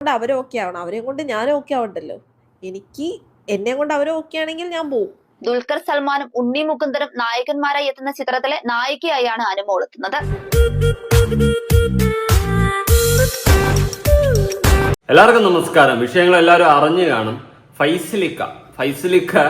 കൊണ്ട് അവരെ ഓക്കെ ആവണം, അവരെയും കൊണ്ട് ഞാൻ ഓക്കെ ആവണ്ടല്ലോ. എനിക്ക് എന്നെ കൊണ്ട് അവരെ ഓക്കെ ആണെങ്കിൽ ഞാൻ പോവും. ദുൽഖർ സൽമാനും ഉണ്ണി മുകുന്ദനും നായകന്മാരായി എത്തുന്ന ചിത്രത്തിലെ നായികയായാണ് അനുമോൾ എത്തുന്നത്. എല്ലാവർക്കും നമസ്കാരം. വിഷയങ്ങൾ എല്ലാവരും അറിഞ്ഞു കാണും. ഫൈസലിക്ക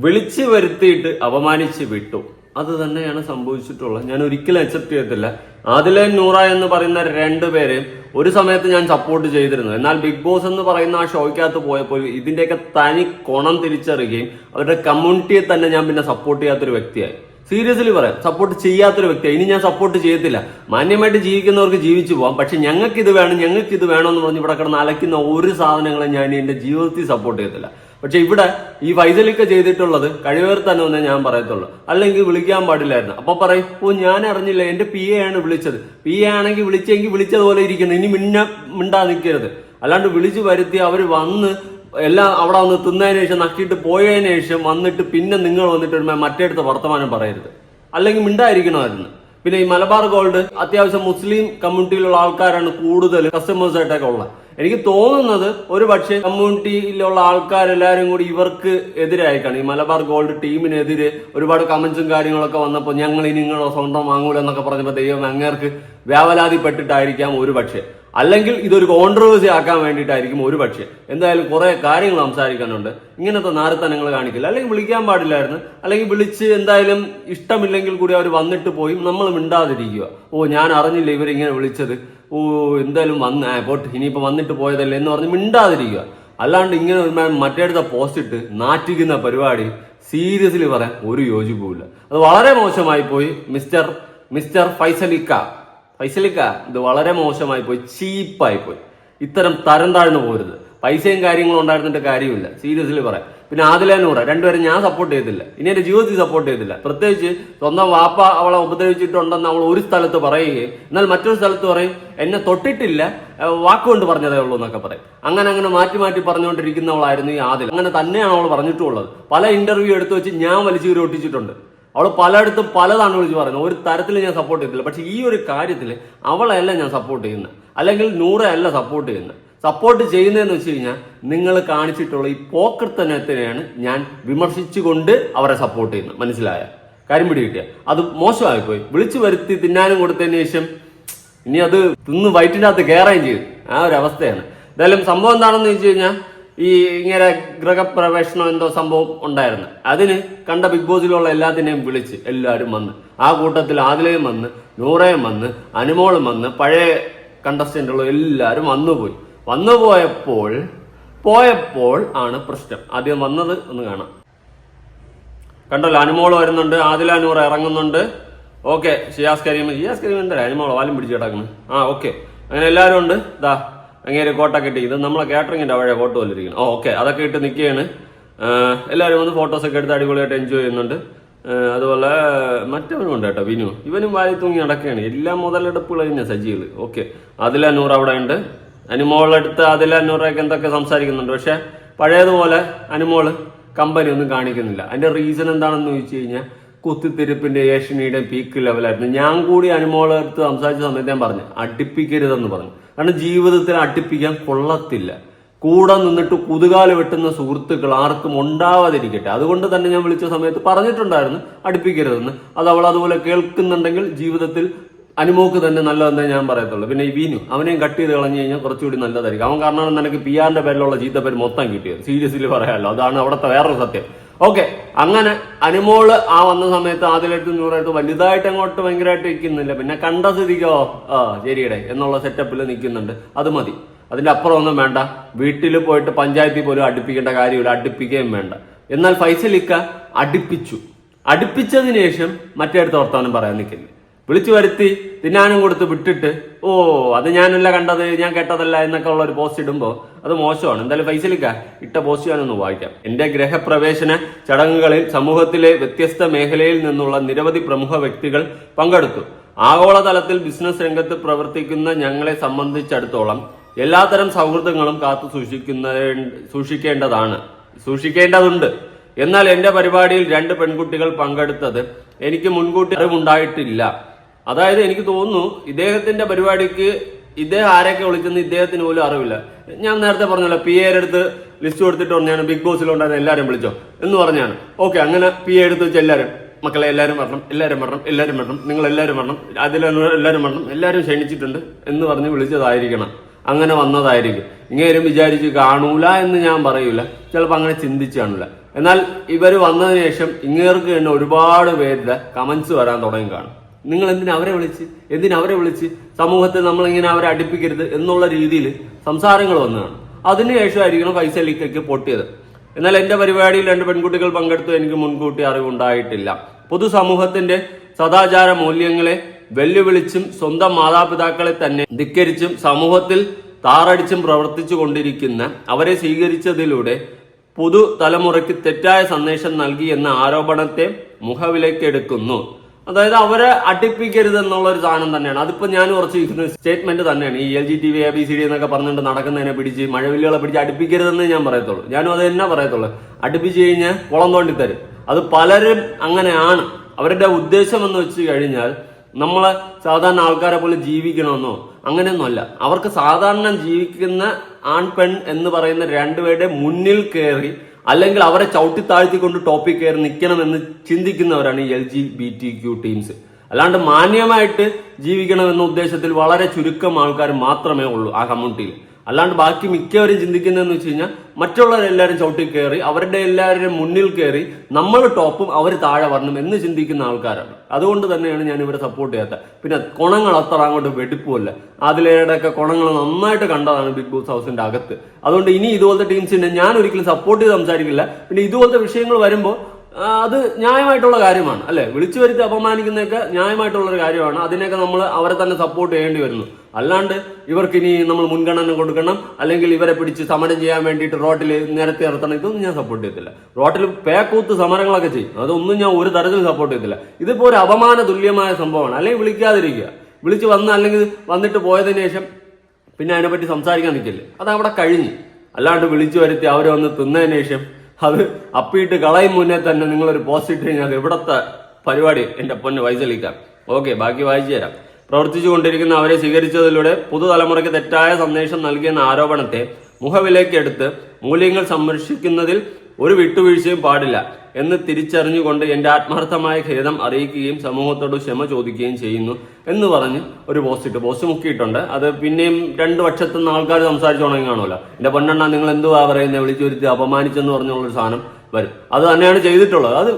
വിളിച്ചു വരുത്തിയിട്ട് അപമാനിച്ച് വിട്ടു. അത് തന്നെയാണ് സംഭവിച്ചിട്ടുള്ളത്. ഞാൻ ഒരിക്കലും അക്സെപ്റ്റ് ചെയ്യത്തില്ല. ആദില നൂറ എന്ന് പറയുന്ന രണ്ടുപേരെയും ഒരു സമയത്ത് ഞാൻ സപ്പോർട്ട് ചെയ്തിരുന്നു. എന്നാൽ ബിഗ് ബോസ് എന്ന് പറയുന്ന ആ ഷോയ്ക്കകത്ത് പോയപ്പോൾ ഇതിന്റെയൊക്കെ തനി കോണം തിരിച്ചറിയുകയും അവരുടെ കമ്മ്യൂണിറ്റിയെ തന്നെ ഞാൻ പിന്നെ സപ്പോർട്ട് ചെയ്യാത്തൊരു വ്യക്തിയായി. സീരിയസ്ലി പറയാം, സപ്പോർട്ട് ചെയ്യാത്തൊരു വ്യക്തിയാണ്. ഇനി ഞാൻ സപ്പോർട്ട് ചെയ്യത്തില്ല. മാന്യമായിട്ട് ജീവിക്കുന്നവർക്ക് ജീവിച്ചു പോകാം, പക്ഷെ ഞങ്ങൾക്ക് ഇത് വേണമെന്ന് പറഞ്ഞ് ഇവിടെ കിടന്ന് അലക്കുന്ന ഒരു സാധനങ്ങളും ഞാൻ എന്റെ ജീവിതത്തിൽ സപ്പോർട്ട് ചെയ്യത്തില്ല. പക്ഷെ ഇവിടെ ഈ ഫൈസലിക്ക ചെയ്തിട്ടുള്ളത് കഴിവേർ തന്നെ ഒന്നേ ഞാൻ പറയത്തുള്ളൂ. അല്ലെങ്കിൽ വിളിക്കാൻ പാടില്ലായിരുന്നു. അപ്പൊ പറയും, ഞാൻ അറിഞ്ഞില്ല, എന്റെ പി എ ആണ് വിളിച്ചത്. പി എ ആണെങ്കിൽ വിളിച്ചെങ്കിൽ വിളിച്ചതുപോലെ ഇരിക്കുന്നു, ഇനി മിണ്ടാ നിൽക്കരുത്. അല്ലാണ്ട് വിളിച്ചു വരുത്തി അവര് വന്ന് എല്ലാം അവിടെ വന്ന് തിന്നതിന് ശേഷം നക്കിയിട്ട് പോയതിനു ശേഷം വന്നിട്ട് പിന്നെ നിങ്ങൾ വന്നിട്ട് മറ്റേടുത്ത വർത്തമാനം പറയരുത്. അല്ലെങ്കിൽ മിണ്ടായിരിക്കണമായിരുന്നു. പിന്നെ ഈ മലബാർ ഗോൾഡ് അത്യാവശ്യം മുസ്ലിം കമ്മ്യൂണിറ്റിയിലുള്ള ആൾക്കാരാണ് കൂടുതൽ കസ്റ്റമേഴ്സ് ആയിട്ടൊക്കെ ഉള്ളത്. എനിക്ക് തോന്നുന്നത് ഒരു പക്ഷേ കമ്മ്യൂണിറ്റിയിലുള്ള ആൾക്കാരെല്ലാരും കൂടി ഇവർക്ക് എതിരായിക്കാണ്. ഈ മലബാർ ഗോൾഡ് ടീമിനെതിരെ ഒരുപാട് കമന്റ്സും കാര്യങ്ങളൊക്കെ വന്നപ്പോൾ ഞങ്ങൾ ഇനി നിങ്ങളോ സ്വന്തം വാങ്ങൂല എന്നൊക്കെ പറഞ്ഞപ്പോൾ ദൈവം അങ്ങേർക്ക് വ്യാപലാതിപ്പെട്ടിട്ടായിരിക്കാം ഒരു പക്ഷേ. അല്ലെങ്കിൽ ഇതൊരു കോൺട്രവേഴ്സി ആക്കാൻ വേണ്ടിയിട്ടായിരിക്കും ഒരു പക്ഷേ. എന്തായാലും കുറെ കാര്യങ്ങൾ സംസാരിക്കാനുണ്ട്. ഇങ്ങനത്തെ നാരത്തനങ്ങൾ കാണിക്കില്ല. അല്ലെങ്കിൽ വിളിക്കാൻ പാടില്ലായിരുന്നു. അല്ലെങ്കിൽ വിളിച്ച് എന്തായാലും ഇഷ്ടമില്ലെങ്കിൽ കൂടി അവർ വന്നിട്ട് പോയി നമ്മൾ മിണ്ടാതിരിക്കുക. ഞാൻ അറിഞ്ഞില്ല ഇവരിങ്ങനെ വിളിച്ചത്, എന്തായാലും പോട്ട് ഇനിയിപ്പോ വന്നിട്ട് പോയതല്ലേ എന്ന് പറഞ്ഞ് മിണ്ടാതിരിക്കുക. അല്ലാണ്ട് ഇങ്ങനെ ഒരു മറ്റേടുത്ത പോസ്റ്റ് ഇട്ട് നാറ്റിക്കുന്ന പരിപാടി സീരിയസ്ലി പറയാൻ ഒരു യോജിപ്പുമില്ല. അത് വളരെ മോശമായി പോയി. മിസ്റ്റർ ഫൈസലിക്ക, ഇത് വളരെ മോശമായി പോയി, ചീപ്പായി പോയി. ഇത്തരം തരം താഴ്ന്നു പോരുത്. പൈസയും കാര്യങ്ങളും ഉണ്ടായിരുന്നിട്ട് കാര്യമില്ല, സീരിയസ്ലി പറയാം. പിന്നെ ആദില നൂറ രണ്ടുപേരും ഞാൻ സപ്പോർട്ട് ചെയ്തില്ല, ഇനി എന്റെ ജീവിതത്തിൽ സപ്പോർട്ട് ചെയ്തില്ല. പ്രത്യേകിച്ച് സ്വന്തം വാപ്പ അവളെ ഉപദ്രവിച്ചിട്ടുണ്ടെന്ന് അവൾ ഒരു സ്ഥലത്ത് പറയുകയും എന്നാൽ മറ്റൊരു സ്ഥലത്ത് പറയും എന്നെ തൊട്ടിട്ടില്ല, വാക്കുകൊണ്ട് പറഞ്ഞതേ ഉള്ളൂ എന്നൊക്കെ പറയും. അങ്ങനെ മാറ്റി പറഞ്ഞുകൊണ്ടിരിക്കുന്നവളായിരുന്നു ഈ ആദില. അങ്ങനെ തന്നെയാണ് അവൾ പറഞ്ഞിട്ടുള്ളത്. പല ഇന്റർവ്യൂ എടുത്തു വെച്ച് ഞാൻ വലിച്ചു ഒട്ടിച്ചിട്ടുണ്ട്. അവൾ പലയിടത്തും പലതാണ് വിളിച്ച് പറയുന്നത്. ഒരു തരത്തിൽ ഞാൻ സപ്പോർട്ട് ചെയ്തില്ല. പക്ഷെ ഈ ഒരു കാര്യത്തിൽ അവളെയല്ല ഞാൻ സപ്പോർട്ട് ചെയ്യുന്നത്, അല്ലെങ്കിൽ നൂറയല്ല സപ്പോർട്ട് ചെയ്യുന്നത്. സപ്പോർട്ട് ചെയ്യുന്നതെന്ന് വെച്ച് കഴിഞ്ഞാൽ നിങ്ങൾ കാണിച്ചിട്ടുള്ള ഈ പോക്കർത്തനത്തിനെയാണ് ഞാൻ വിമർശിച്ചുകൊണ്ട് അവരെ സപ്പോർട്ട് ചെയ്യുന്നത്. മനസ്സിലായ കാര്യം പിടി കിട്ടിയ അത് മോശമായിപ്പോയി. വിളിച്ചു വരുത്തി തിന്നാനും കൊടുത്തതിന് ശേഷം ഇനി അത് തിന്ന് വയറ്റിൻ്റെ അകത്ത് കയറുകയും ചെയ്തു. ആ ഒരു അവസ്ഥയാണ്. എന്തായാലും സംഭവം എന്താണെന്ന് വെച്ച് കഴിഞ്ഞാൽ ഈ ഇങ്ങനെ ഗൃഹപ്രവേശനം എന്തോ സംഭവം ഉണ്ടായിരുന്നു. അതിന് കണ്ട ബിഗ് ബോസിലുള്ള എല്ലാത്തിനെയും വിളിച്ച് എല്ലാവരും വന്ന്, ആ കൂട്ടത്തിൽ ആദിലയും വന്ന്, നൂറയും വന്ന്, അനുമോളും വന്ന്, പഴയ കണ്ടസ്റ്റന്റുകളും എല്ലാവരും പോയപ്പോൾ ആണ് പ്രശ്നം. ആദ്യം വന്നത് ഒന്ന് കാണാം. കണ്ടല്ലോ, അനുമോൾ വരുന്നുണ്ട്, ആദില നൂറ ഇറങ്ങുന്നുണ്ട്. ഓക്കെ, ഷിയാസ് കരീം എന്താ അനുമോള് വാലും പിടിച്ച് കിടക്കുന്നു. ഓക്കെ, അങ്ങനെ എല്ലാവരും ഉണ്ട്. ഇതാ അങ്ങേര് കോട്ടൊക്കെ ഇട്ട്, ഇത് നമ്മളെ കാറ്ററിങ്ങിന്റെ പഴയ ഫോട്ടോ വല്ലിരിക്കണം. ഓക്കെ, അതൊക്കെ ഇട്ട് നിൽക്കുകയാണ്. എല്ലാവരും വന്ന് ഫോട്ടോസൊക്കെ എടുത്ത് അടിപൊളിയായിട്ട് എൻജോയ് ചെയ്യുന്നുണ്ട്. അതുപോലെ മറ്റവനും ഉണ്ട് കേട്ടോ, വിനു. ഇവനും വാരി തൂങ്ങി നടക്കുകയാണ്. എല്ലാം മുതലെടുപ്പുകൾ തന്നെ സജീവ്. ഓക്കെ, ആദില നൂറ അവിടെ ഉണ്ട്. അനുമോളെടുത്ത് ആദില നൂറയൊക്കെ എന്തൊക്കെ സംസാരിക്കുന്നുണ്ട്. പക്ഷെ പഴയതുപോലെ അനുമോള് കമ്പനി ഒന്നും കാണിക്കുന്നില്ല. അതിന്റെ റീസൺ എന്താണെന്ന് ചോദിച്ചു കഴിഞ്ഞാൽ കുത്തിത്തിരിപ്പിന്റെ ഏഷ്യനിയുടെ പീക്ക് ലെവലായിരുന്നു. ഞാൻ കൂടി അനുമോളെ അടുത്ത് സംസാരിച്ച സമയത്ത് ഞാൻ പറഞ്ഞു അടുപ്പിക്കരുതെന്ന് പറഞ്ഞു. കാരണം ജീവിതത്തിൽ അടുപ്പിക്കാൻ കൊള്ളത്തില്ല. കൂടെ നിന്നിട്ട് കുതുകാല് വെട്ടുന്ന സുഹൃത്തുക്കൾ ആർക്കും ഉണ്ടാവാതിരിക്കട്ടെ. അതുകൊണ്ട് തന്നെ ഞാൻ വിളിച്ച സമയത്ത് പറഞ്ഞിട്ടുണ്ടായിരുന്നു അടുപ്പിക്കരുതെന്ന്. അത് അവൾ അതുപോലെ കേൾക്കുന്നുണ്ടെങ്കിൽ ജീവിതത്തിൽ അനുമോക്ക് തന്നെ നല്ലതെന്നേ ഞാൻ പറയത്തുള്ളൂ. പിന്നെ ഈ വീനു, അവനെയും കട്ട് ചെയ്ത് കളഞ്ഞു കഴിഞ്ഞാൽ കുറച്ചുകൂടി നല്ലതായിരിക്കും. അവൻ കാരണമാണ് നിനക്ക് പിയാന്റെ പേരിലുള്ള ചീത്തപ്പേര് മൊത്തം കിട്ടിയത്. സീരിയസ്ലി പറയാമല്ലോ, അതാണ് അവിടുത്തെ വേറൊരു സത്യം. ഓക്കെ, അങ്ങനെ അനുമോള് വന്ന സമയത്ത് ആദിലെടുത്ത് നൂറായിട്ട് വലുതായിട്ട് അങ്ങോട്ട് ഭയങ്കരമായിട്ട് നിൽക്കുന്നില്ല. പിന്നെ കണ്ട സ്ഥിതിക്കോ ശരിയടെ എന്നുള്ള സെറ്റപ്പിൽ നിൽക്കുന്നുണ്ട്. അത് മതി, അതിന്റെ അപ്പുറം ഒന്നും വേണ്ട. വീട്ടിൽ പോയിട്ട് പഞ്ചായത്തിൽ പോലും അടുപ്പിക്കേണ്ട കാര്യമില്ല, അടുപ്പിക്കുകയും വേണ്ട. എന്നാൽ ഫൈസലിക്ക അടുപ്പിച്ചതിന് ശേഷം മറ്റേടുത്ത് വർത്താനം പറയാൻ നിൽക്കില്ല. വിളിച്ചു വരുത്തി തിന്നാനും കൊടുത്ത് വിട്ടിട്ട് അത് ഞാനല്ല കണ്ടത്, ഞാൻ കേട്ടതല്ല എന്നൊക്കെ ഉള്ള ഒരു പോസ്റ്റ് ഇടുമ്പോൾ അത് മോശമാണ്. എന്തായാലും ഫൈസലിക്ക ഇട്ട പോസ്റ്റ് ഞാനൊന്ന് വായിക്കാം. എന്റെ ഗൃഹപ്രവേശന ചടങ്ങുകളിൽ സമൂഹത്തിലെ വ്യത്യസ്ത മേഖലയിൽ നിന്നുള്ള നിരവധി പ്രമുഖ വ്യക്തികൾ പങ്കെടുത്തു. ആഗോളതലത്തിൽ ബിസിനസ് രംഗത്ത് പ്രവർത്തിക്കുന്ന ഞങ്ങളെ സംബന്ധിച്ചിടത്തോളം എല്ലാത്തരം സൗഹൃദങ്ങളും കാത്തു സൂക്ഷിക്കേണ്ടതുണ്ട്. എന്നാൽ എന്റെ പരിപാടിയിൽ 2 പെൺകുട്ടികൾ പങ്കെടുത്തത് എനിക്ക് മുൻകൂട്ടി അറിവുണ്ടായിട്ടില്ല. അതായത് എനിക്ക് തോന്നുന്നു ഇദ്ദേഹത്തിന്റെ പരിപാടിക്ക് ഇദ്ദേഹം ആരൊക്കെ വിളിച്ചെന്ന് ഇദ്ദേഹത്തിന് പോലും അറിവില്ല. ഞാൻ നേരത്തെ പറഞ്ഞല്ലോ, പി എ അടുത്ത് ലിസ്റ്റ് കൊടുത്തിട്ട് പറഞ്ഞാണ് ബിഗ് ബോസിലുണ്ടായിരുന്ന എല്ലാവരും വിളിച്ചോ എന്ന് പറഞ്ഞാണ്. ഓക്കെ, അങ്ങനെ പി എ എടുത്ത് വെച്ച് എല്ലാവരും മക്കളെ എല്ലാവരും വരണം, എല്ലാവരും വരണം, എല്ലാവരും വരണം, നിങ്ങൾ എല്ലാവരും വരണം, എല്ലാവരും വരണം, എല്ലാവരും ക്ഷണിച്ചിട്ടുണ്ട് എന്ന് പറഞ്ഞ് വിളിച്ചതായിരിക്കണം. അങ്ങനെ വന്നതായിരിക്കും. ഇങ്ങേരും വിചാരിച്ച് കാണൂല എന്ന് ഞാൻ പറയൂല, ചിലപ്പോൾ അങ്ങനെ ചിന്തിച്ച് കാണൂല. എന്നാൽ ഇവർ വന്നതിന് ശേഷം ഇങ്ങേർക്ക് തന്നെ ഒരുപാട് പേരുടെ കമന്റ്സ് വരാൻ തുടങ്ങി കാണും. നിങ്ങൾ എന്തിനവരെ വിളിച്ച് സമൂഹത്തിൽ നമ്മളിങ്ങനെ അവരെ അടുപ്പിക്കരുത് എന്നുള്ള രീതിയിൽ സംസാരങ്ങൾ വന്നതാണ്. അതിനുശേഷമായിരിക്കണം ഫൈസലിക്കയ്ക്ക് പൊട്ടിയത്. എന്നാൽ എന്റെ പരിപാടിയിൽ 2 പെൺകുട്ടികൾ പങ്കെടുത്തു, എനിക്ക് മുൻകൂട്ടി അറിവുണ്ടായിട്ടില്ല. പൊതുസമൂഹത്തിന്റെ സദാചാര മൂല്യങ്ങളെ വെല്ലുവിളിച്ചും സ്വന്തം മാതാപിതാക്കളെ തന്നെ ധിക്കരിച്ചും സമൂഹത്തിൽ താറടിച്ചും പ്രവർത്തിച്ചു കൊണ്ടിരിക്കുന്ന അവരെ സ്വീകരിച്ചതിലൂടെ പുതുതലമുറയ്ക്ക് തെറ്റായ സന്ദേശം നൽകി എന്ന ആരോപണത്തെ മുഖവിലേക്കെടുക്കുന്നു. അതായത് അവരെ അടുപ്പിക്കരുത് എന്നുള്ള ഒരു സാധനം തന്നെയാണ്. അതിപ്പോ ഞാൻ കുറച്ച് സ്റ്റേറ്റ്മെന്റ് തന്നെയാണ്. ഈ LGTB ABCD എന്നൊക്കെ പറഞ്ഞുകൊണ്ട് നടക്കുന്നതിനെ പിടിച്ച് മഴവില്ലുകളെ പിടിച്ച് അടുപ്പിക്കരുതെന്ന് ഞാൻ പറയത്തുള്ളൂ. ഞാനും അത് തന്നെ പറയത്തുള്ളൂ. അടുപ്പിച്ച് കഴിഞ്ഞാൽ കുളം തോണ്ടി തരും. അത് പലരും അങ്ങനെയാണ്. അവരുടെ ഉദ്ദേശം എന്ന് വെച്ച് കഴിഞ്ഞാൽ നമ്മളെ സാധാരണ ആൾക്കാരെ പോലെ ജീവിക്കണമെന്നോ അങ്ങനെയൊന്നുമല്ല. അവർക്ക് സാധാരണ ജീവിക്കുന്ന ആൺ പെൺ എന്ന് പറയുന്ന 2 പേരുടെ മുന്നിൽ കയറി അല്ലെങ്കിൽ അവരെ ചവിട്ടി താഴ്ത്തിക്കൊണ്ട് ടോപ്പിൽ കയറി നിൽക്കണമെന്ന് ചിന്തിക്കുന്നവരാണ് ഈ LGBTQ ടീംസ്. അല്ലാണ്ട് മാന്യമായിട്ട് ജീവിക്കണമെന്ന ഉദ്ദേശത്തിൽ വളരെ ചുരുക്കം ആൾക്കാർ മാത്രമേ ഉള്ളൂ ആ കമ്മ്യൂണിറ്റിയിൽ. അല്ലാണ്ട് ബാക്കി മിക്കവരും ചിന്തിക്കുന്നതെന്ന് വെച്ച് കഴിഞ്ഞാൽ മറ്റുള്ളവരെല്ലാവരും ചവിട്ടി കയറി അവരുടെ എല്ലാവരുടെയും മുന്നിൽ കയറി നമ്മൾ ടോപ്പും അവർ താഴെ വരണം എന്ന് ചിന്തിക്കുന്ന ആൾക്കാരാണ്. അതുകൊണ്ട് തന്നെയാണ് ഞാൻ ഇവരെ സപ്പോർട്ട് ചെയ്യാത്തത്. പിന്നെ കുണങ്ങൾ അത്ര അങ്ങോട്ട് വെടിപ്പുമല്ല. അതിലേടെയൊക്കെ കുണങ്ങൾ നന്നായിട്ട് കണ്ടതാണ് ബിഗ് ബോസ് ഹൗസിന്റെ അകത്ത്. അതുകൊണ്ട് ഇനി ഇതുപോലത്തെ ടീംസിനെ ഞാൻ ഒരിക്കലും സപ്പോർട്ട് ചെയ്ത് സംസാരിക്കില്ല. പിന്നെ ഇതുപോലത്തെ വിഷയങ്ങൾ വരുമ്പോൾ അത് ന്യായമായിട്ടുള്ള കാര്യമാണ് അല്ലെ. വിളിച്ചു വരുത്തി അപമാനിക്കുന്നതൊക്കെ ന്യായമായിട്ടുള്ള ഒരു കാര്യമാണ്. അതിനൊക്കെ നമ്മൾ അവരെ തന്നെ സപ്പോർട്ട് ചെയ്യേണ്ടി വരുന്നു. അല്ലാണ്ട് ഇവർക്ക് ഇനി നമ്മൾ മുൻഗണന കൊടുക്കണം, അല്ലെങ്കിൽ ഇവരെ പിടിച്ച് സമരം ചെയ്യാൻ വേണ്ടിയിട്ട് റോട്ടിൽ നിരത്തി നിർത്തണം, ഇതൊന്നും ഞാൻ സപ്പോർട്ട് ചെയ്യത്തില്ല. റോട്ടിൽ പേക്കൂത്ത് സമരങ്ങളൊക്കെ ചെയ്യും, അതൊന്നും ഞാൻ ഒരു തരത്തിൽ സപ്പോർട്ട് ചെയ്യത്തില്ല. ഇതിപ്പോ ഒരു അപമാന തുല്യമായ സംഭവമാണ്. അല്ലെങ്കിൽ വിളിക്കാതിരിക്കുക, വിളിച്ച് വന്ന് അല്ലെങ്കിൽ വന്നിട്ട് പോയതിനു ശേഷം പിന്നെ അതിനെപ്പറ്റി സംസാരിക്കാൻ നിൽക്കില്ലേ, അതവിടെ കഴിഞ്ഞ്. അല്ലാണ്ട് വിളിച്ചു വരുത്തി അവരെ വന്ന് തിന്നതിന് ശേഷം അത് അപ്പിയിട്ട് കളയും മുന്നേ തന്നെ നിങ്ങളൊരു പോസ്റ്റ് ഇട്ട് കഴിഞ്ഞാൽ അത് എവിടത്തെ പരിപാടി എന്റെ പൊന്ന് ഫൈസലിക്ക. ഓക്കെ, ബാക്കി വായിച്ചു തരാം. പ്രവർത്തിച്ചുകൊണ്ടിരിക്കുന്ന അവരെ സ്വീകരിച്ചതിലൂടെ പുതുതലമുറയ്ക്ക് തെറ്റായ സന്ദേശം നൽകിയെന്ന ആരോപണത്തെ മുഖവിലേക്കെടുത്ത് മൂല്യങ്ങൾ സംരക്ഷിക്കുന്നതിൽ ഒരു വിട്ടുവീഴ്ചയും പാടില്ല എന്ന് തിരിച്ചറിഞ്ഞുകൊണ്ട് എന്റെ ആത്മാർത്ഥമായ ഖേദം അറിയിക്കുകയും സമൂഹത്തോട് ക്ഷമ ചോദിക്കുകയും ചെയ്യുന്നു എന്ന് പറഞ്ഞ് ഒരു പോസ്റ്റ് മുക്കിയിട്ടുണ്ട്. അത് പിന്നെയും 2 പക്ഷത്തുനിന്ന് ആൾക്കാർ സംസാരിച്ചു തുടങ്ങി കാണുമല്ലോ. എന്റെ പൊന്നെണ്ണ നിങ്ങൾ എന്തുവാ പറയുന്നത്, വിളിച്ചു വരുത്തി അപമാനിച്ചെന്ന് പറഞ്ഞുള്ളൊരു സാധനം വരും. അത് തന്നെയാണ് ചെയ്തിട്ടുള്ളത്. അത്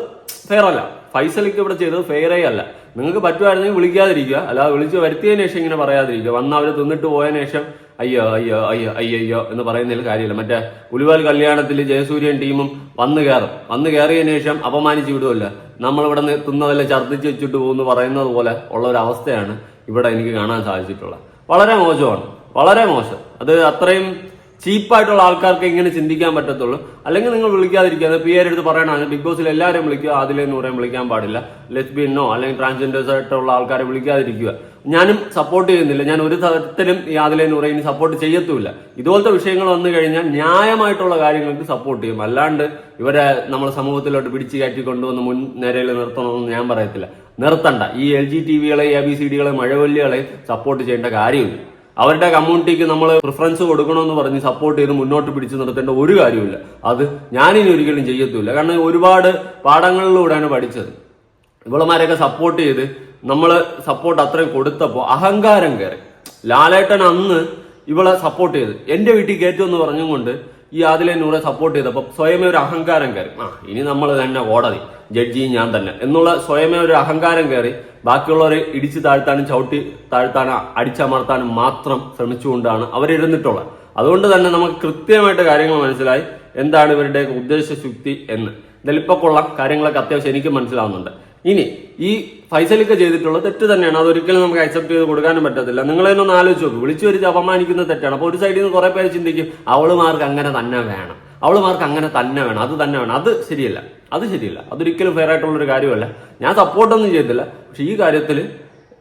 ഫെയർ അല്ല. ഫൈസലിക്ക് ഇവിടെ ചെയ്തത് ഫെയറേ അല്ല. നിങ്ങൾക്ക് പറ്റുമായിരുന്നെങ്കിൽ വിളിക്കാതിരിക്കുക, അല്ലാതെ വിളിച്ച് വരുത്തിയതിനു ശേഷം ഇങ്ങനെ പറയാതിരിക്കുക. വന്ന് അവർ തിന്നിട്ട് പോയതിനു ശേഷം അയ്യോ എന്ന് പറയുന്നതിൽ കാര്യമില്ല. മറ്റേ ഉലുവാൽ കല്യാണത്തിൽ ജയസൂര്യൻ ടീമും വന്നു കയറിയതിനു ശേഷം അപമാനിച്ച് വിടുമല്ല, നമ്മളിവിടെ തിന്നതെല്ലാം ഛർദ്ദിച്ച് വെച്ചിട്ട് പോകുന്നു പറയുന്നത് പോലെ ഉള്ള ഒരു അവസ്ഥയാണ് ഇവിടെ എനിക്ക് കാണാൻ സാധിച്ചിട്ടുള്ളത്. വളരെ മോശമാണ്, വളരെ മോശം. അത് അത്രയും ചീപ്പായിട്ടുള്ള ആൾക്കാർക്ക് ഇങ്ങനെ ചിന്തിക്കാൻ പറ്റത്തുള്ളൂ. അല്ലെങ്കിൽ നിങ്ങൾ വിളിക്കാതിരിക്കുക. പി ആർ എടുത്ത് പറയണമാണ് ബിഗ് ബോസിൽ എല്ലാവരും വിളിക്കുക, അതിലെ നൂറേയും വിളിക്കാൻ പാടില്ല. ലെസ്ബിയനോ അല്ലെങ്കിൽ ട്രാൻസ്ജെൻഡേഴ്സ് ആയിട്ടുള്ള ആൾക്കാരെ വിളിക്കാതിരിക്കുക. ഞാനും സപ്പോർട്ട് ചെയ്യുന്നില്ല. ഞാൻ ഒരു തരത്തിലും ഈ അതിലെ നൂറേന് സപ്പോർട്ട് ചെയ്യത്തുമില്ല. ഇതുപോലത്തെ വിഷയങ്ങൾ വന്നു കഴിഞ്ഞാൽ ന്യായമായിട്ടുള്ള കാര്യങ്ങൾക്ക് സപ്പോർട്ട് ചെയ്യും. അല്ലാണ്ട് ഇവരെ നമ്മൾ സമൂഹത്തിലോട്ട് പിടിച്ചു കയറ്റി കൊണ്ടുവന്ന് മുൻ നിരയിൽ നിർത്തണമെന്ന് ഞാൻ പറയത്തില്ല. നിർത്തണ്ട. ഈ LGTBകളെ ABCDകളെ മഴവല്ലികളെ സപ്പോർട്ട് ചെയ്യേണ്ട കാര്യമില്ല. അവരുടെ കമ്മ്യൂണിറ്റിക്ക് നമ്മൾ പ്രിഫറൻസ് കൊടുക്കണമെന്ന് പറഞ്ഞ് സപ്പോർട്ട് ചെയ്ത് മുന്നോട്ട് പിടിച്ചു നിർത്തേണ്ട ഒരു കാര്യമില്ല. അത് ഞാനിനി ഒരിക്കലും ചെയ്യത്തുമില്ല. കാരണം ഒരുപാട് പാഠങ്ങളിലൂടെയാണ് പഠിച്ചത്. ഇവളമാരെയൊക്കെ സപ്പോർട്ട് ചെയ്ത് നമ്മൾ സപ്പോർട്ട് അത്രയും കൊടുത്തപ്പോൾ അഹങ്കാരം കയറി. ലാലേട്ടൻ അന്ന് ഇവളെ സപ്പോർട്ട് ചെയ്ത് എന്റെ വീട്ടിൽ കയറ്റുമെന്ന് പറഞ്ഞുകൊണ്ട് ഈ ആദിലെ നൂറെ സപ്പോർട്ട് ചെയ്തപ്പോൾ സ്വയമേ ഒരു അഹങ്കാരം കയറി. ഇനി നമ്മൾ തന്നെ കോടതി ജഡ്ജി ഞാൻ തന്നെ എന്നുള്ള സ്വയമേ ഒരു അഹങ്കാരം കയറി ബാക്കിയുള്ളവരെ ഇടിച്ചു താഴ്ത്താനും ചവിട്ടി താഴ്ത്താനും അടിച്ചമർത്താനും മാത്രം ശ്രമിച്ചുകൊണ്ടാണ് അവരിരുന്നിട്ടുള്ളത്. അതുകൊണ്ട് തന്നെ നമുക്ക് കൃത്യമായിട്ട് കാര്യങ്ങൾ മനസ്സിലായി എന്താണ് ഇവരുടെ ഉദ്ദേശശുക്തി എന്ന്. ഇതിലിപ്പോ കൊള്ളാം, കാര്യങ്ങളൊക്കെ അത്യാവശ്യം എനിക്ക് മനസ്സിലാവുന്നുണ്ട്. ഇനി ഈ ഫൈസലിക്ക ചെയ്തിട്ടുള്ളത് തെറ്റ് തന്നെയാണ്. അതൊരിക്കലും നമുക്ക് അക്സെപ്റ്റ് ചെയ്ത് കൊടുക്കാനും പറ്റത്തില്ല. നിങ്ങളെന്നൊന്ന് ആലോചിച്ച് നോക്കും. വിളിച്ചു വരുത്തി അപമാനിക്കുന്നത് തെറ്റാണ്. അപ്പൊ ഒരു സൈഡിൽ നിന്ന് കുറെ പേര് ചിന്തിക്കും അവളുമാർക്ക് അങ്ങനെ തന്നെ വേണം, അവളുമാർക്ക് അങ്ങനെ തന്നെ വേണം, അത് തന്നെ വേണം. അത് ശരിയല്ല. അതൊരിക്കലും ഫെയർ ആയിട്ടുള്ളൊരു കാര്യമല്ല. ഞാൻ സപ്പോർട്ടൊന്നും ചെയ്തില്ല. പക്ഷെ ഈ കാര്യത്തിൽ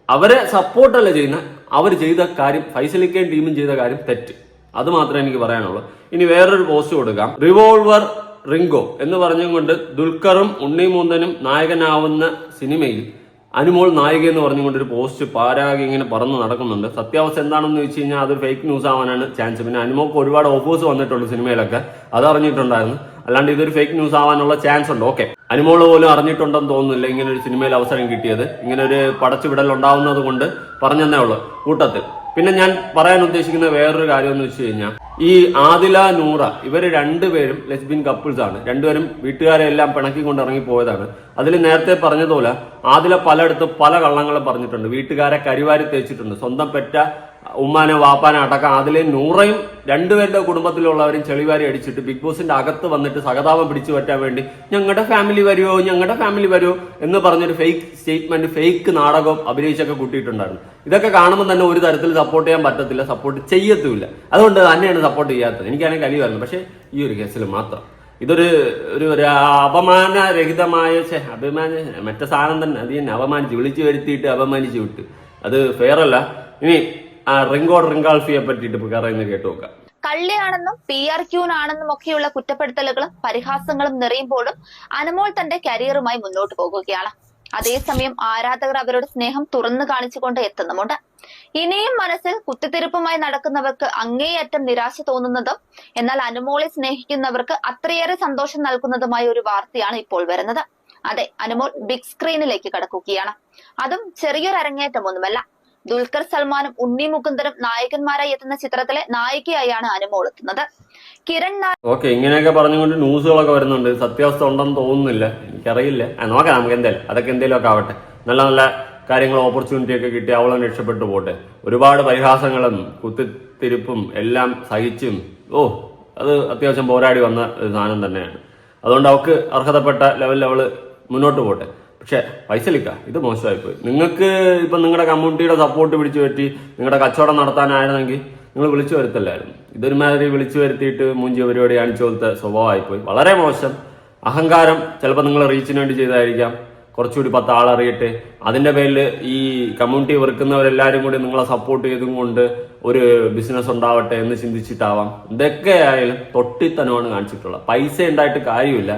അവരെ സപ്പോർട്ടല്ല ചെയ്യുന്ന, അവർ ചെയ്ത കാര്യം, ഫൈസലിക്കയും ടീമും ചെയ്ത കാര്യം തെറ്റ്. അത് മാത്രമേ എനിക്ക് പറയാനുള്ളൂ. ഇനി വേറൊരു പോസ്റ്റ് കൊടുക്കാം. റിവോൾവർ റിംഗോ എന്ന് പറഞ്ഞുകൊണ്ട് ദുൽഖറും ഉണ്ണി മുന്തനും നായകനാവുന്ന സിനിമയിൽ അനുമോൾ നായിക എന്ന് പറഞ്ഞുകൊണ്ടൊരു പോസ്റ്റ് പാരാകെ ഇങ്ങനെ പറന്ന് നടക്കുന്നുണ്ട്. സത്യാവസ്ഥ എന്താണെന്ന് വെച്ച് കഴിഞ്ഞാൽ അതൊരു ഫേക്ക് ന്യൂസ് ആവാനാണ് ചാൻസ്. പിന്നെ അനുമോൾക്ക് ഒരുപാട് ഓഫേഴ്സ് വന്നിട്ടുണ്ട് സിനിമയിലൊക്കെ, അത് അറിഞ്ഞിട്ടുണ്ടായിരുന്നു. അല്ലാണ്ട് ഇതൊരു ഫേക്ക് ന്യൂസ് ആവാനുള്ള ചാൻസ് ഉണ്ട്. ഓക്കെ, അനുമോള് പോലും അറിഞ്ഞിട്ടുണ്ടെന്ന് തോന്നുന്നില്ല ഇങ്ങനെ ഒരു സിനിമയിൽ അവസരം കിട്ടിയത്. ഇങ്ങനെ ഒരു പടച്ചുവിടൽ ഉണ്ടാവുന്നത് കൊണ്ട് പറഞ്ഞതേ ഉള്ളൂ കൂട്ടത്തിൽ. പിന്നെ ഞാൻ പറയാൻ ഉദ്ദേശിക്കുന്ന വേറൊരു കാര്യം എന്ന് വെച്ച് കഴിഞ്ഞാൽ, ഈ ആദില നൂറ ഇവര് രണ്ടുപേരും ലെസ്ബിയൻ കപ്പിൾസ് ആണ്. രണ്ടുപേരും വീട്ടുകാരെ എല്ലാം പിണക്കിക്കൊണ്ട് ഇറങ്ങി പോയതാണ്. അതിൽ നേരത്തെ പറഞ്ഞതുപോലെ ആദില പലയിടത്തും പല കള്ളങ്ങളും പറഞ്ഞിട്ടുണ്ട്. വീട്ടുകാരെ കരിവാരി തേച്ചിട്ടുണ്ട്. സ്വന്തം പെറ്റ ഉമ്മാനെ വാപ്പാനെ അടക്കം അതിലെ നൂറയും രണ്ടുപേരുടെ കുടുംബത്തിലുള്ളവരും ചെളിവാരി അടിച്ചിട്ട് ബിഗ് ബോസിന്റെ അകത്ത് വന്നിട്ട് സഹതാപം പിടിച്ചു പറ്റാൻ വേണ്ടി ഞങ്ങളുടെ ഫാമിലി വരുമോ എന്ന് പറഞ്ഞൊരു ഫേക്ക് സ്റ്റേറ്റ്മെന്റ്, ഫേക്ക് നാടകം അഭിനയിച്ചൊക്കെ കൂട്ടിയിട്ടുണ്ടായിരുന്നു. ഇതൊക്കെ കാണുമ്പോൾ തന്നെ ഒരു തരത്തിൽ സപ്പോർട്ട് ചെയ്യാൻ പറ്റത്തില്ല, സപ്പോർട്ട് ചെയ്യത്തുമില്ല. അതുകൊണ്ട് തന്നെയാണ് സപ്പോർട്ട് ചെയ്യാത്തത്. എനിക്കാണെങ്കിൽ കലി വരുന്നത്. പക്ഷെ ഈ ഒരു കേസിൽ മാത്രം ഇതൊരു ഒരു അപമാനരഹിതമായ മറ്റേ സാധനം തന്നെ. അത് തന്നെ അപമാനിച്ച് വിളിച്ചു വരുത്തിയിട്ട് അപമാനിച്ച് വിട്ട്, അത് ഫെയർ അല്ല. ഇനി റിങ്കാൾഫിയെ പറ്റിയിട്ട് പറയുന്നത് കേട്ടു നോക്കാം. കള്ളിയാണെന്നും PRQ-നാണെന്നും ഒക്കെയുള്ള കുറ്റപ്പെടുത്തലുകളും പരിഹാസങ്ങളും നിറയുമ്പോഴും അനുമോൾ തന്റെ കരിയറുമായി മുന്നോട്ട് പോകുകയാണ്. അതേസമയം ആരാധകർ അവരുടെ സ്നേഹം തുറന്നു കാണിച്ചുകൊണ്ട് എത്തുന്നുമുണ്ട്. ഇനിയും മനസ്സിൽ കുത്തിത്തിരിപ്പുമായി നടക്കുന്നവർക്ക് അങ്ങേയറ്റം നിരാശ തോന്നുന്നതും എന്നാൽ അനുമോളെ സ്നേഹിക്കുന്നവർക്ക് അത്രയേറെ സന്തോഷം നൽകുന്നതുമായ ഒരു വാർത്തയാണ് ഇപ്പോൾ വരുന്നത്. അതെ, അനുമോൾ ബിഗ് സ്ക്രീനിലേക്ക് കടക്കുകയാണ്. അതും ചെറിയൊരു അരങ്ങേറ്റമൊന്നുമല്ല. ദുൽഖർ സൽമാനും ഉണ്ണി മുകുന്ദനും നായകന്മാരായി എത്തുന്ന ചിത്രത്തിലെ നായികയായാണ് അനുമോൾ എത്തുന്നത്. കിരൺ ഓക്കെ, ഇങ്ങനെയൊക്കെ പറഞ്ഞുകൊണ്ട് ന്യൂസുകളൊക്കെ വരുന്നുണ്ട്. സത്യാവസ്ഥ ഉണ്ടെന്ന് തോന്നുന്നില്ല, എനിക്കറിയില്ല. നോക്കാം, നമുക്ക് എന്തായാലും അതൊക്കെ എന്തെങ്കിലുമൊക്കെ ആവട്ടെ. നല്ല നല്ല കാര്യങ്ങൾ, ഓപ്പർച്യൂണിറ്റി ഒക്കെ കിട്ടി അവളെ രക്ഷപ്പെട്ടു പോട്ടെ. ഒരുപാട് പരിഹാസങ്ങളും കുത്തിത്തിരിപ്പും എല്ലാം സഹിച്ചും അത് അത്യാവശ്യം പോരാടി വന്ന ഒരു സാധനം തന്നെയാണ്. അതുകൊണ്ട് അവൾക്ക് അർഹതപ്പെട്ട ലെവലിൽ അവള് മുന്നോട്ട് പോട്ടെ. പക്ഷെ ഫൈസലിക്ക, ഇത് മോശമായിപ്പോയി. നിങ്ങൾക്ക് ഇപ്പം നിങ്ങളുടെ കമ്മ്യൂണിറ്റിയുടെ സപ്പോർട്ട് പിടിച്ചു പറ്റി നിങ്ങളുടെ കച്ചവടം നടത്താനായിരുന്നെങ്കിൽ നിങ്ങൾ വിളിച്ചു വരുത്തല്ലായിരുന്നു. ഇതൊരുമാതിരി വിളിച്ചു വരുത്തിയിട്ട് മൂഞ്ചി പരിപാടി കാണിച്ചു കൊടുത്ത സ്വഭാവമായിപ്പോയി. വളരെ മോശം. അഹങ്കാരം. ചിലപ്പോൾ നിങ്ങൾ റീച്ചിന് വേണ്ടി ചെയ്തായിരിക്കാം. കുറച്ചുകൂടി 10 ആളറിയട്ടെ, അതിന്റെ പേരിൽ ഈ കമ്മ്യൂണിറ്റി വെറുക്കുന്നവരെല്ലാവരും കൂടി നിങ്ങളെ സപ്പോർട്ട് ചെയ്തും കൊണ്ട് ഒരു ബിസിനസ് ഉണ്ടാവട്ടെ എന്ന് ചിന്തിച്ചിട്ടാവാം. ഇതൊക്കെ ആയാലും തൊട്ടിത്തനമാണ് കാണിച്ചിട്ടുള്ളത്. പൈസ ഉണ്ടായിട്ട് കാര്യമില്ല.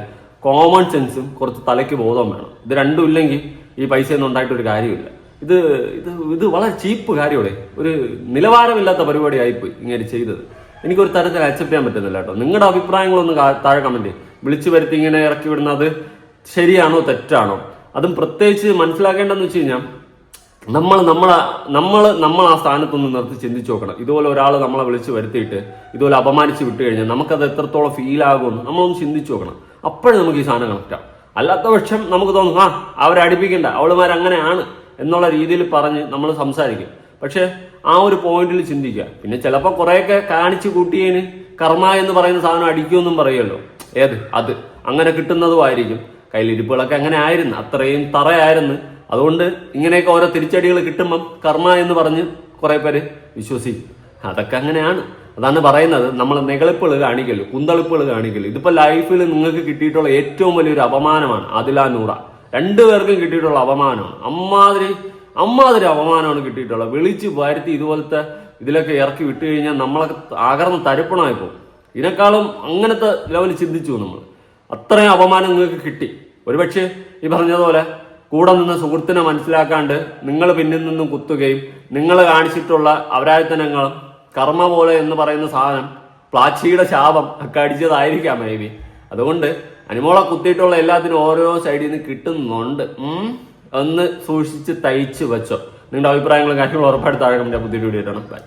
കോമൺ സെൻസും കുറച്ച് തലയ്ക്ക് ബോധവും വേണം. ഇത് രണ്ടും ഇല്ലെങ്കിൽ ഈ പൈസയൊന്നും ഉണ്ടായിട്ടൊരു കാര്യമില്ല. ഇത് ഇത് ഇത് വളരെ ചീപ്പ് കാര്യമോടെ, ഒരു നിലവാരമില്ലാത്ത പരിപാടി ആയിപ്പോയി ഇങ്ങനെ ചെയ്തത്. എനിക്കൊരു തരത്തിൽ അക്സെപ്റ്റ് ചെയ്യാൻ പറ്റുന്നില്ല കേട്ടോ. നിങ്ങളുടെ അഭിപ്രായങ്ങളൊന്ന് താഴെ കമന്റ്. വിളിച്ചു വരുത്തി ഇങ്ങനെ ഇറക്കി വിടുന്നത് ശരിയാണോ തെറ്റാണോ? അതും പ്രത്യേകിച്ച് മനസ്സിലാക്കേണ്ടതെന്ന് വെച്ച് കഴിഞ്ഞാൽ, നമ്മൾ ആ സ്ഥാനത്തൊന്ന് നിർത്തി ചിന്തിച്ചു നോക്കണം. ഇതുപോലെ ഒരാൾ നമ്മളെ വിളിച്ച് വരുത്തിയിട്ട് ഇതുപോലെ അപമാനിച്ച് വിട്ടു കഴിഞ്ഞാൽ നമുക്കത് എത്രത്തോളം ഫീൽ ആകുമെന്ന് നമ്മളൊന്ന് ചിന്തിച്ചു നോക്കണം. അപ്പോഴും നമുക്ക് ഈ സാധനം കണക്റ്റാം. അല്ലാത്ത പക്ഷം നമുക്ക് തോന്നും അവരെ അടുപ്പിക്കണ്ട, അവളുമാരങ്ങനെയാണ് എന്നുള്ള രീതിയിൽ പറഞ്ഞ് നമ്മൾ സംസാരിക്കും. പക്ഷെ ആ ഒരു പോയിന്റിൽ ചിന്തിക്കുക. പിന്നെ ചിലപ്പോൾ കുറെയൊക്കെ കാണിച്ചു കൂട്ടിയതിന് കർമ്മ എന്ന് പറയുന്ന സാധനം അടിക്കുമെന്നും പറയുമല്ലോ. അത് അങ്ങനെ കിട്ടുന്നതുമായിരിക്കും. കയ്യിലിരിപ്പുകളൊക്കെ അങ്ങനെ ആയിരുന്നു, അത്രയും തറയായിരുന്നു. അതുകൊണ്ട് ഇങ്ങനെയൊക്കെ ഓരോ തിരിച്ചടികൾ കിട്ടുമ്പം കർമ്മ എന്ന് പറഞ്ഞ് കുറെ പേര് വിശ്വസിക്കും. അതൊക്കെ അങ്ങനെയാണ്. അതാണ് പറയുന്നത്, നമ്മൾ നെകളിപ്പുകൾ കാണിക്കല്ലോ, കുന്തളിപ്പുകൾ കാണിക്കല്ലോ. ഇതിപ്പോ ലൈഫിൽ നിങ്ങൾക്ക് കിട്ടിയിട്ടുള്ള ഏറ്റവും വലിയൊരു അപമാനമാണ് ആദില നൂറ. രണ്ടുപേർക്കും കിട്ടിയിട്ടുള്ള അപമാനമാണ്. അമ്മാതിരി അപമാനമാണ് കിട്ടിയിട്ടുള്ളത്. വിളിച്ച് വരുത്തി ഇതുപോലത്തെ ഇതിലൊക്കെ ഇറക്കി വിട്ടു കഴിഞ്ഞാൽ നമ്മളൊക്കെ ആകർന്ന് തരിപ്പണമായി പോകും. ഇതിനേക്കാളും അങ്ങനത്തെ ലെവലിൽ ചിന്തിച്ചു നമ്മൾ. അത്രയും അപമാനം നിങ്ങൾക്ക് കിട്ടി. ഒരുപക്ഷെ ഈ പറഞ്ഞതുപോലെ കൂടെ നിന്ന് സുഹൃത്തിനെ മനസ്സിലാക്കാണ്ട് നിങ്ങൾ പിന്നിൽ നിന്നും കുത്തുകയും നിങ്ങൾ കാണിച്ചിട്ടുള്ള അപരാധനങ്ങളും കർമ്മ പോലെ എന്ന് പറയുന്ന സാധനം പ്ലാച്ചിയുടെ ശാപം ഒക്കെ അടിച്ചതായിരിക്കാം മേ ബി. അതുകൊണ്ട് അനുമോളെ കുത്തിയിട്ടുള്ള എല്ലാത്തിനും ഓരോ സൈഡിൽ നിന്ന് കിട്ടുന്നുണ്ട്. ഒന്ന് സൂക്ഷിച്ച് തയ്ച്ചു വെച്ചോ. നിങ്ങളുടെ അഭിപ്രായങ്ങളും കാര്യങ്ങളും ഉറപ്പായിട്ട് താഴെ പുതിയ വീഡിയോ ആയിട്ടാണ്.